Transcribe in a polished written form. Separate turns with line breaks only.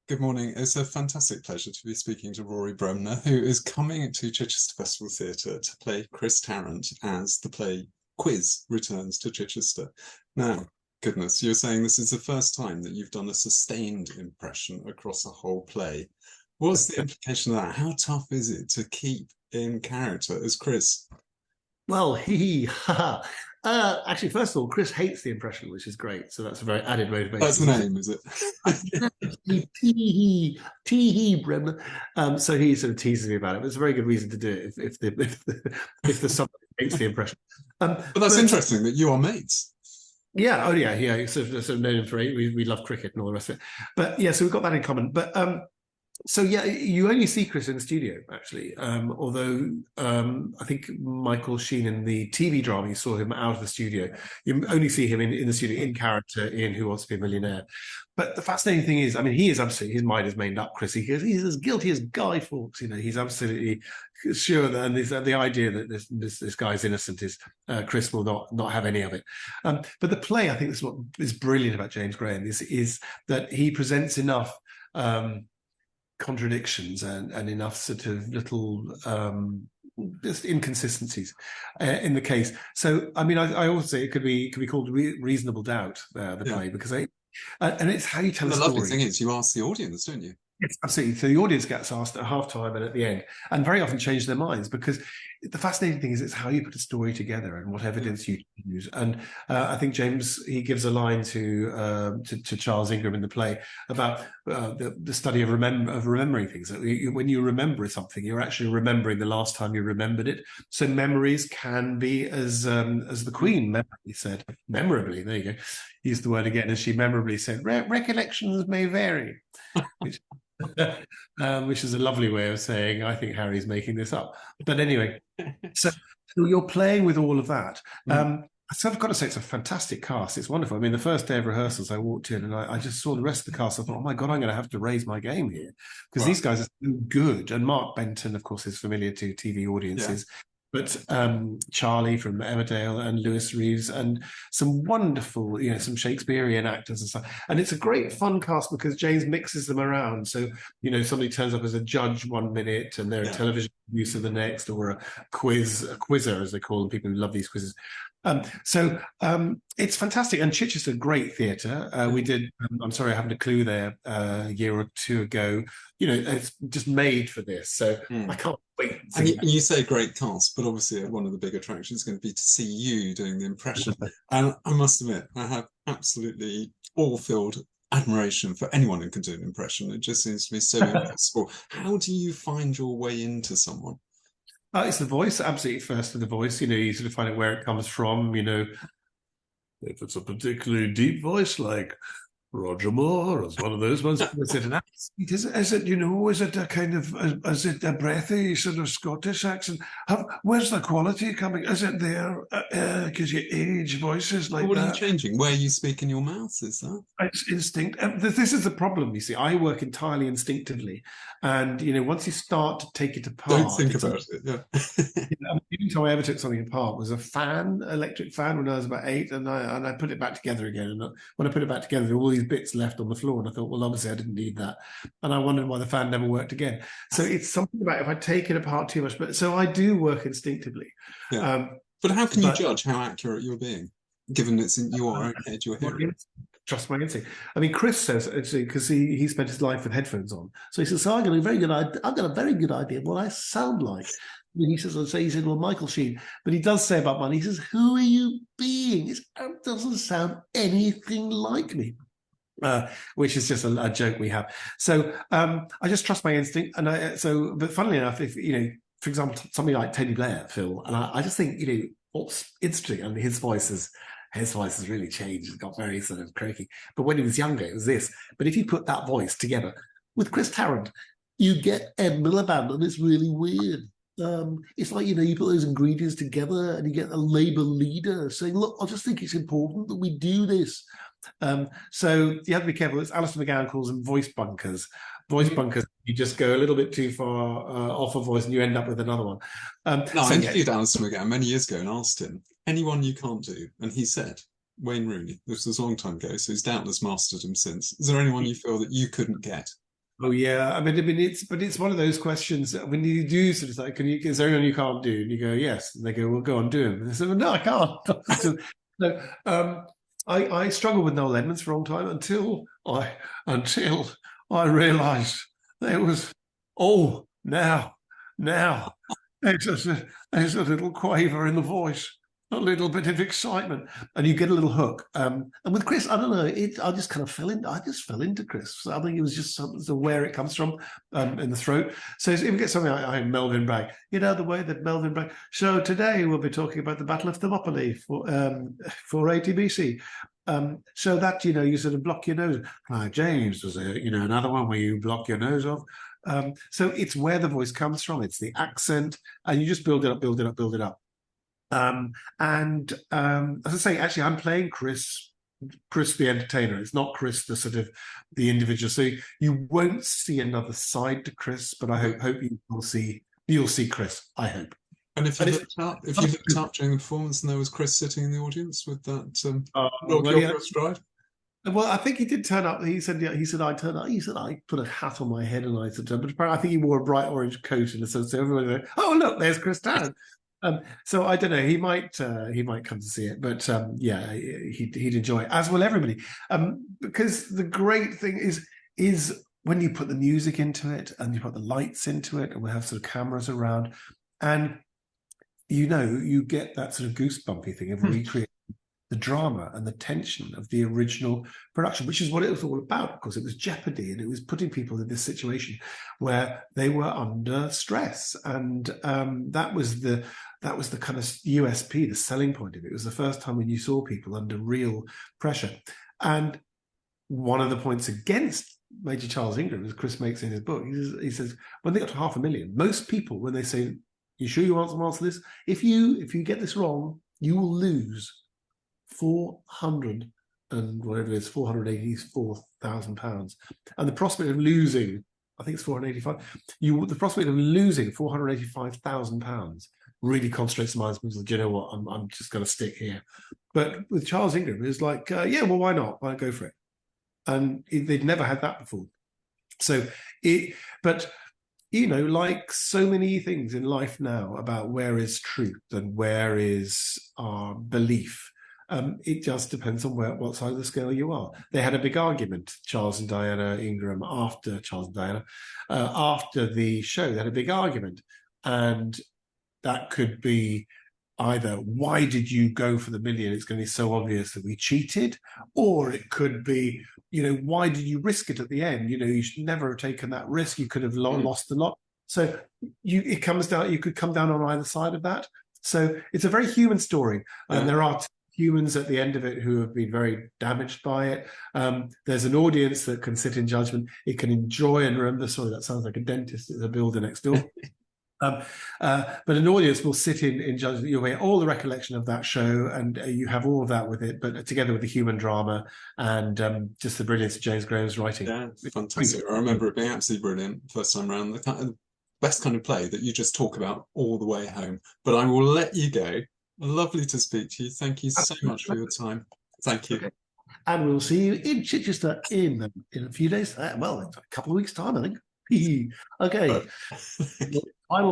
Good morning. It's a fantastic pleasure to be speaking to Rory Bremner, who is coming to Chichester Festival Theatre to play Chris Tarrant as the play Quiz returns to Chichester. Now, goodness, you're saying this is the first time that you've done a sustained impression across a whole play. What's the implication of that? How tough is it to keep in character as Chris?
Well, haha. Actually, first of all, Chris hates the impression, which is great. So that's a very added
That's
motivation.
the
He said,
name, is it?
tee Bremner. So he sort of teases me about it. But it's a very good reason to do it if the subject hates the impression.
But that's
But
interesting that you are mates.
yeah, oh yeah. Sort of known him for we love cricket and all the rest of it. But yeah, so we've got that in common. But so yeah, you only see Chris in the studio actually. Although I think Michael Sheen in the TV drama, you saw him out of the studio. You only see him in the studio in character in Who Wants to Be a Millionaire. But the fascinating thing is, I mean, he is absolutely, his mind is made up, Chris. He's as guilty as Guy Fawkes. You know, he's absolutely sure that, and the idea that this guy's innocent is Chris will not have any of it. But the play, I think, this is what is brilliant about James Graham is that he presents enough. Contradictions and enough sort of little just inconsistencies in the case. So, I mean, I always say it could be called reasonable doubt, the
Yeah.
play, because and it's how you tell
And
a
the lovely
story.
thing is you ask the audience, don't you?
Yes, absolutely. So the audience gets asked at halftime and at the end, and very often change their minds because the fascinating thing is it's how you put a story together and what evidence you use. And I think James he gives a line to Charles Ingram in the play about the study of remembering things. That when you remember something, you're actually remembering the last time you remembered it. So memories can be as the Queen memorably said, memorably. There you go. Use the word again, as she memorably said, recollections may vary. Which which is a lovely way of saying I think Harry's making this up. But anyway, so you're playing with all of that.
Mm.
So I've got to say it's a fantastic cast. It's wonderful. I mean, the first day of rehearsals, I walked in and I just saw the rest of the cast. I thought, oh my God, I'm going to have to raise my game here because
Wow.
these guys are so good. And Mark Benton, of course, is familiar to TV
Yeah.
audiences. But Charlie from Emmerdale and Lewis Reeves and some wonderful, some Shakespearean actors and stuff. And it's a great fun cast because James mixes them around. So, somebody turns up as a judge one minute and they're a
Yeah.
television producer the next, or a quizzer, as they call them, people who love these quizzes. So it's fantastic. And Chichester, great theatre. We did, I'm sorry, I haven't a clue there a year or two ago. It's just made for this. So I can't wait.
And you say great cast, but obviously one of the big attractions is going to be to see you doing the impression. And I must admit, I have absolutely all-filled admiration for anyone who can do an impression. It just seems to be so impossible. How do you find your way into someone?
It's the voice, absolutely first with the voice. You sort of find out where it comes from. If it's a particularly deep voice like Roger Moore, is one of those ones. Is it an accent? Is it a kind of, is it a breathy sort of Scottish accent? Where's the quality coming? Is it there? Because you age voices like
What are you
that.
changing? Where you speak in your mouth, is that?
It's instinct. This is the problem, you see. I work entirely instinctively. And, once you start to take it
Don't
apart,
think about it. Yeah.
the only time I ever took something apart was a electric fan, when I was about 8, and I put it back together again. And when I put it back together, there were all these bits left on the floor, and I thought, well, obviously I didn't need that, and I wondered why the fan never worked again. So it's something about if I take it apart too much. But so I do work instinctively.
Yeah. But how can you judge how accurate you're being, given you are okay to your hearing?
Trust my instinct. I mean, Chris says actually because he spent his life with headphones on, so he says, "So I've got a very good idea of what I sound like." And he says, he said, "Well, Michael Sheen," but he does say about money. He says, "Who are you being? It doesn't sound anything like me." Which is just a joke we have. So I just trust my instinct, and but funnily enough, if for example, something like Tony Blair, Phil, and I just think what's interesting, and his voice has really changed. It's got very sort of croaky. But when he was younger, it was this. But if you put that voice together with Chris Tarrant, you get Ed Miliband, and it's really weird. It's like, you put those ingredients together and you get a Labour leader saying, look, I just think it's important that we do this. So you have to be careful. It's Alistair McGowan calls them voice bunkers. Voice bunkers, you just go a little bit too far off a voice and you end up with another one.
I interviewed Alistair McGowan many years ago and asked him, anyone you can't do? And he said, Wayne Rooney. This was a long time ago, so he's doubtless mastered him since. Is there anyone you feel that you couldn't get?
Oh yeah, it's one of those questions. When you do sort of like, is there anyone you can't do? And you go yes, and they go, well, go on, do him. And they say, well, no, I can't. So, I struggled with Noel Edmonds for a long time until I realised there was now there's a little quaver in the voice, a little bit of excitement, and you get a little hook. And with Chris, I don't know, I just kind of fell into Chris. So I think it was just where it comes from in the throat. So if you get something like Melvin Bragg, you know, the way that Melvin Bragg. So today we'll be talking about the Battle of Thermopylae for ATBC. So that, you know, you sort of block your nose. James was another one where you block your nose off. So it's where the voice comes from. It's the accent, and you just build it up. As I say, actually, I'm playing Chris the entertainer. It's not Chris the sort of the individual. So you won't see another side to Chris, but I hope you'll see Chris. I hope.
And if you looked up during the performance and there was Chris sitting in the audience with that your stride?
Well, I think he did turn up. He said I turned up. He said I put a hat on my head and I said, but apparently I think he wore a bright orange coat, and so everybody went, oh look, there's Chris Tarrant. So I don't know. He might come to see it, but yeah, he'd enjoy it, as will everybody. Because the great thing is when you put the music into it and you put the lights into it, and we have sort of cameras around, and you get that sort of goosebumpy thing of recreating the drama and the tension of the original production, which is what it was all about. Of course, it was jeopardy, and it was putting people in this situation where they were under stress, and that was the kind of USP, the selling point of it. It was the first time when you saw people under real pressure. And one of the points against Major Charles Ingram, as Chris makes in his book, he says when they got to 500,000, most people, when they say, "You sure you want to answer this? If you get this wrong, you will lose 400 and whatever it is, £484,000, and the prospect of losing, I think it's 485. The prospect of losing £485,000 really concentrates the minds of people. Do you know what? I'm just going to stick here. But with Charles Ingram, it's like, yeah, well, why not? Why not go for it? And they'd never had that before. So but like so many things in life now about where is truth and where is our belief. It just depends on what side of the scale you are. They had a big argument, Charles and Diana Ingram, after the show. They had a big argument. And that could be either, why did you go for the million? It's going to be so obvious that we cheated. Or it could be, why did you risk it at the end? You should never have taken that risk. You could have lost a lot. So it comes down, you could come down on either side of that. So it's a very human story. And there are humans at the end of it who have been very damaged by it. There's an audience that can sit in judgment. It can enjoy and remember. Sorry, that sounds like a dentist at the builder next door. But an audience will sit in judgment. You'll get all the recollection of that show, and you have all of that with it, but together with the human drama and just the brilliance of James Graham's writing.
Yeah, fantastic. I remember it being absolutely brilliant first time around. The best kind of play that you just talk about all the way home. But I will let you go. Lovely to speak to you. Thank you so much for your time. Thank you.
And we'll see you in Chichester in a few days. Well, a couple of weeks' time, I think. Okay. Final